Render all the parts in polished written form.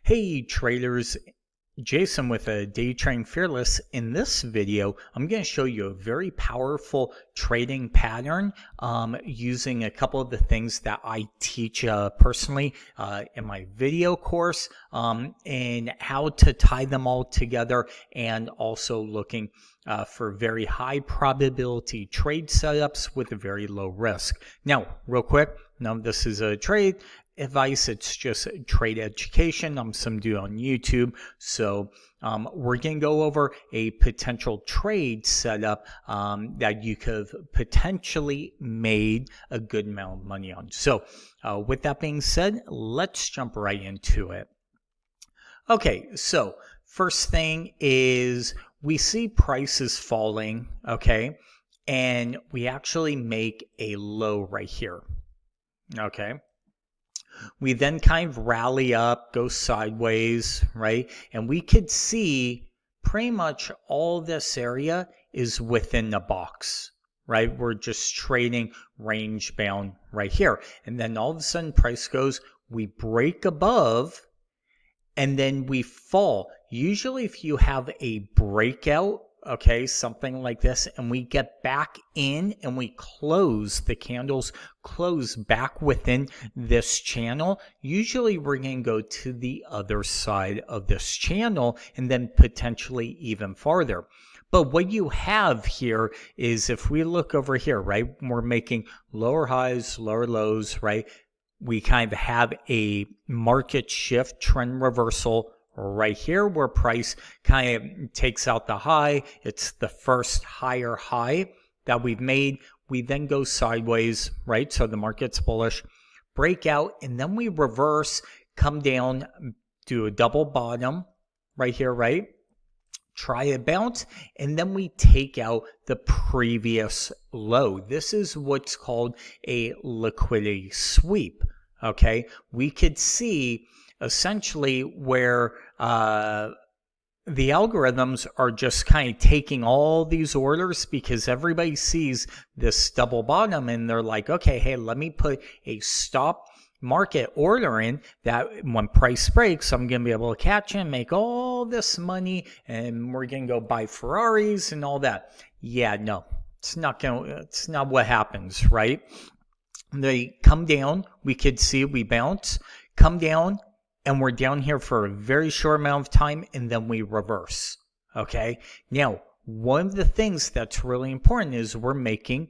Hey traders, Jason with a Day Trading Fearless. In this video, I'm going to show you a very powerful trading pattern using a couple of the things that I teach personally in my video course and how to tie them all together, and also looking for very high probability trade setups with a very low risk. Now, real quick, now this is a trade advice, it's just trade education. I'm some dude on YouTube, so we're going to go over a potential trade setup that you could have potentially made a good amount of money on. So with that being said, let's jump right into it. Okay, so first thing is we see prices falling, okay, and we actually make a low right here, okay. We then kind of rally up, go sideways, right? And we could see pretty much all this area is within the box, right? We're just trading range bound right here. And then all of a sudden price goes, we break above, and then we fall. Usually if you have a breakout, okay, something like this, and we get back in and we close, the candles close back within this channel, usually we're going to go to the other side of this channel and then potentially even farther. But what you have here is, if we look over here, right, we're making lower highs, lower lows, right? We kind of have a market shift, trend reversal right here, where price kind of takes out the high. It's the first higher high that we've made. We then go sideways, right? So the market's bullish, break out, and then we reverse, come down, do a double bottom right here, right? Try a bounce, and then we take out the previous low. This is what's called a liquidity sweep, okay? We could see essentially where the algorithms are just kind of taking all these orders, because everybody sees this double bottom and they're like, okay, hey, let me put a stop market order in that when price breaks, I'm going to be able to catch and make all this money, and we're going to go buy Ferraris and all that. Yeah, no, it's not what happens, right? They come down, we could see we bounce, come down, and we're down here for a very short amount of time, and then we reverse, okay? Now, one of the things that's really important is we're making,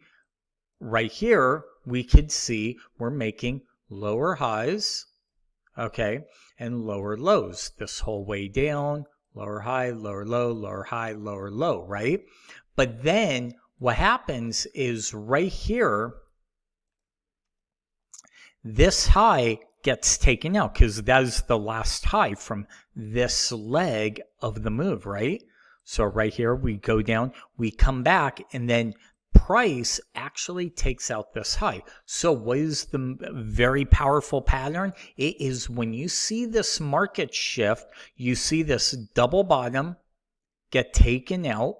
right here, we could see we're making lower highs, okay, and lower lows this whole way down, lower high, lower low, lower high, lower low, right? But then what happens is right here, this high gets taken out, because that is the last high from this leg of the move, right? So right here we go down, we come back, and then price actually takes out this high. So what is the very powerful pattern? It is when you see this market shift, you see this double bottom get taken out,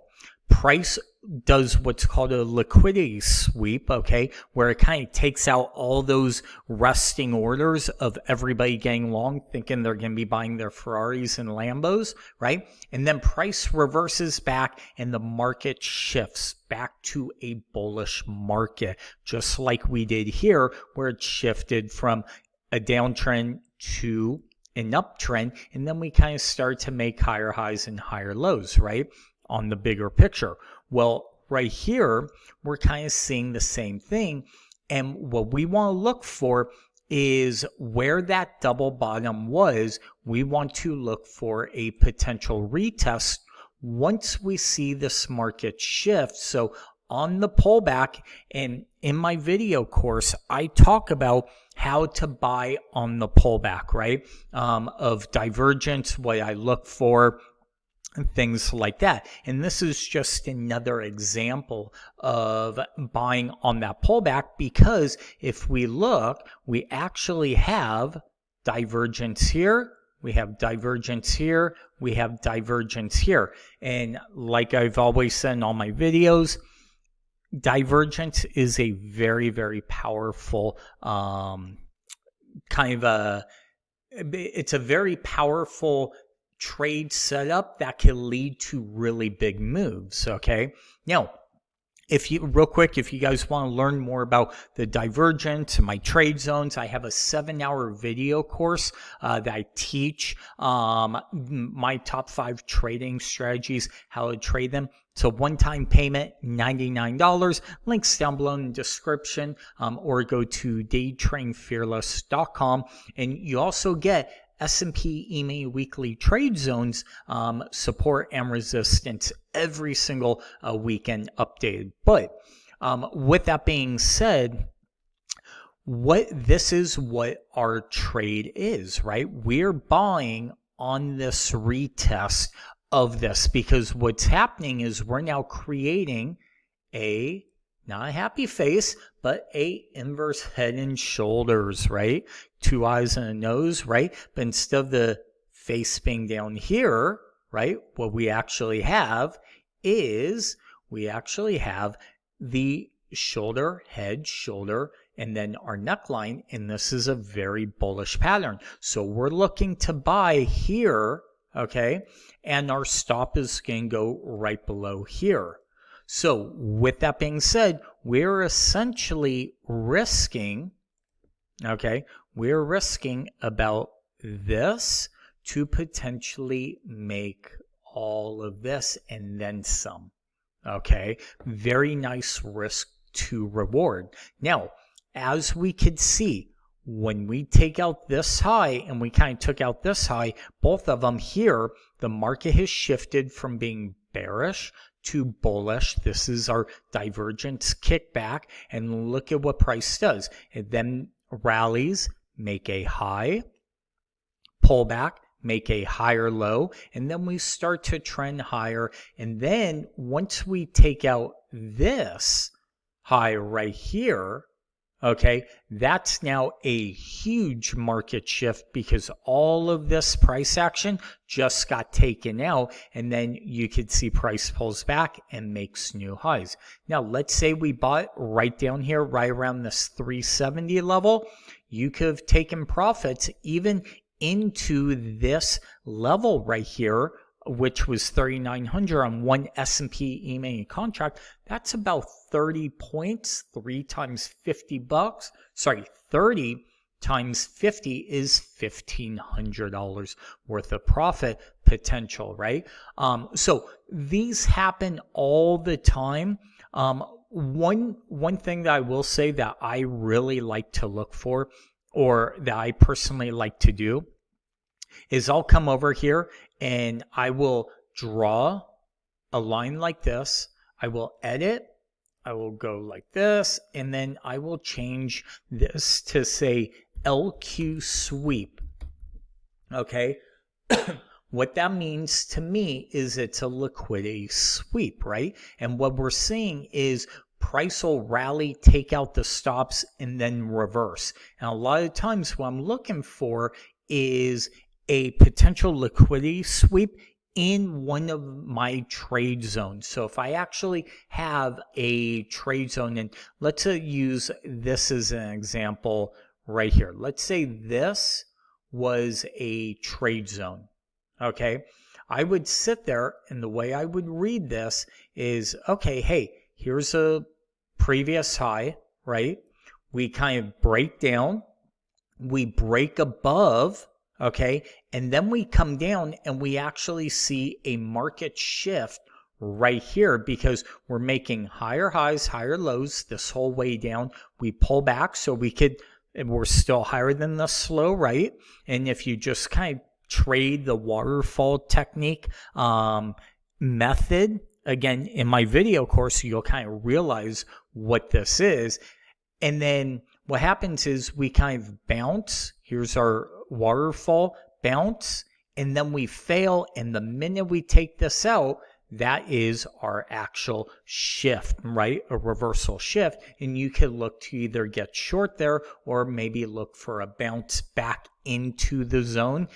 price does what's called a liquidity sweep, okay, where it kind of takes out all those resting orders of everybody getting long, thinking they're going to be buying their Ferraris and Lambos, right? And then price reverses back and the market shifts back to a bullish market, just like we did here, where it shifted from a downtrend to an uptrend, and then we kind of start to make higher highs and higher lows, right, on the bigger picture. Well, right here, we're kind of seeing the same thing. And what we want to look for is where that double bottom was. We want to look for a potential retest once we see this market shift. So on the pullback, and in my video course, I talk about how to buy on the pullback, right? Of divergence, what I look for, and things like that. And this is just another example of buying on that pullback, because if we look, we actually have divergence here, we have divergence here, we have divergence here. And like I've always said in all my videos, divergence is a very, very powerful kind of a it's a very powerful trade setup that can lead to really big moves. Okay. Now, if you guys want to learn more about the divergence and my trade zones, I have a 7-hour video course that I teach my top 5 trading strategies, how to trade them. It's a one-time payment, $99. Links down below in the description, or go to daytrainfearless.com, and you also get S&P EMA weekly trade zones, support and resistance every single weekend updated. But with that being said, this is what our trade is, right? We're buying on this retest of this, because what's happening is we're now creating not a happy face, but a inverse head and shoulders, right? 2 eyes and a nose, right? But instead of the face being down here, right, what we actually have is the shoulder, head, shoulder, and then our neckline, and this is a very bullish pattern. So we're looking to buy here, okay, and our stop is going to go right below here. So with that being said, we're essentially risking, okay, we're risking about this to potentially make all of this and then some, okay? Very nice risk to reward. Now, as we could see, when we take out this high, and we kind of took out this high, both of them here, the market has shifted from being bearish to bullish. This is our divergence kickback, and look at what price does. It then rallies, make a high, pull back, make a higher low, and then we start to trend higher. And then once we take out this high right here, okay, that's now a huge market shift, because all of this price action just got taken out, and then you could see price pulls back and makes new highs. Now, let's say we bought right down here, right around this 370 level. You could have taken profits even into this level right here, which was 3,900 on one S&P EMA contract. That's about 30 points, 3 times $50. Sorry, 30 times 50 is $1,500 worth of profit potential, right? So these happen all the time. One thing that I will say that I really like to look for, or that I personally like to do, is I'll come over here and I will draw a line like this. I will edit. I will go like this, and then I will change this to say LQ sweep. Okay. What that means to me is it's a liquidity sweep, right? And what we're seeing is price will rally, take out the stops, and then reverse. And a lot of times what I'm looking for is a potential liquidity sweep in one of my trade zones. So if I actually have a trade zone, and let's use this as an example right here. Let's say this was a trade zone, okay? I would sit there, and the way I would read this is, okay, hey, here's a previous high, right? We kind of break down, we break above, okay, and then we come down and we actually see a market shift right here, because we're making higher highs, higher lows this whole way down. We pull back, so we're still higher than the slow, right? And if you just kind of trade the waterfall technique method, again, in my video course, you'll kind of realize what this is. And then what happens is we kind of bounce. Here's our waterfall, bounce, and then we fail. And the minute we take this out, that is our actual shift, right? A reversal shift. And you can look to either get short there, or maybe look for a bounce back into the zone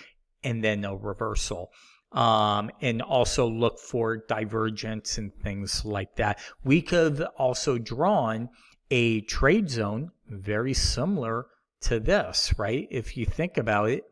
and then a reversal. And also look for divergence and things like that. We could have also drawn a trade zone very similar to this, right? If you think about it,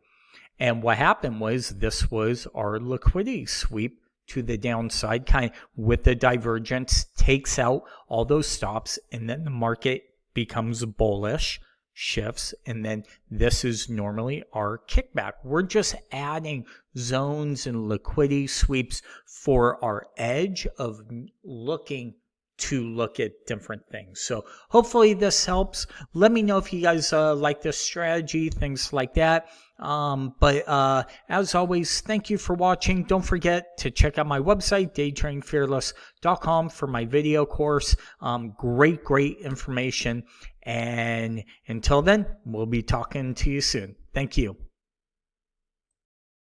And what happened was this was our liquidity sweep to the downside, kind of with the divergence, takes out all those stops, and then the market becomes bullish, shifts, and then this is normally our kickback. We're just adding zones and liquidity sweeps for our edge of looking to look at different things. So hopefully this helps. Let me know if you guys like this strategy, things like that. But as always, thank you for watching. Don't forget to check out my website, daytradingfearless.com, for my video course. Great information. And until then, we'll be talking to you soon. Thank you.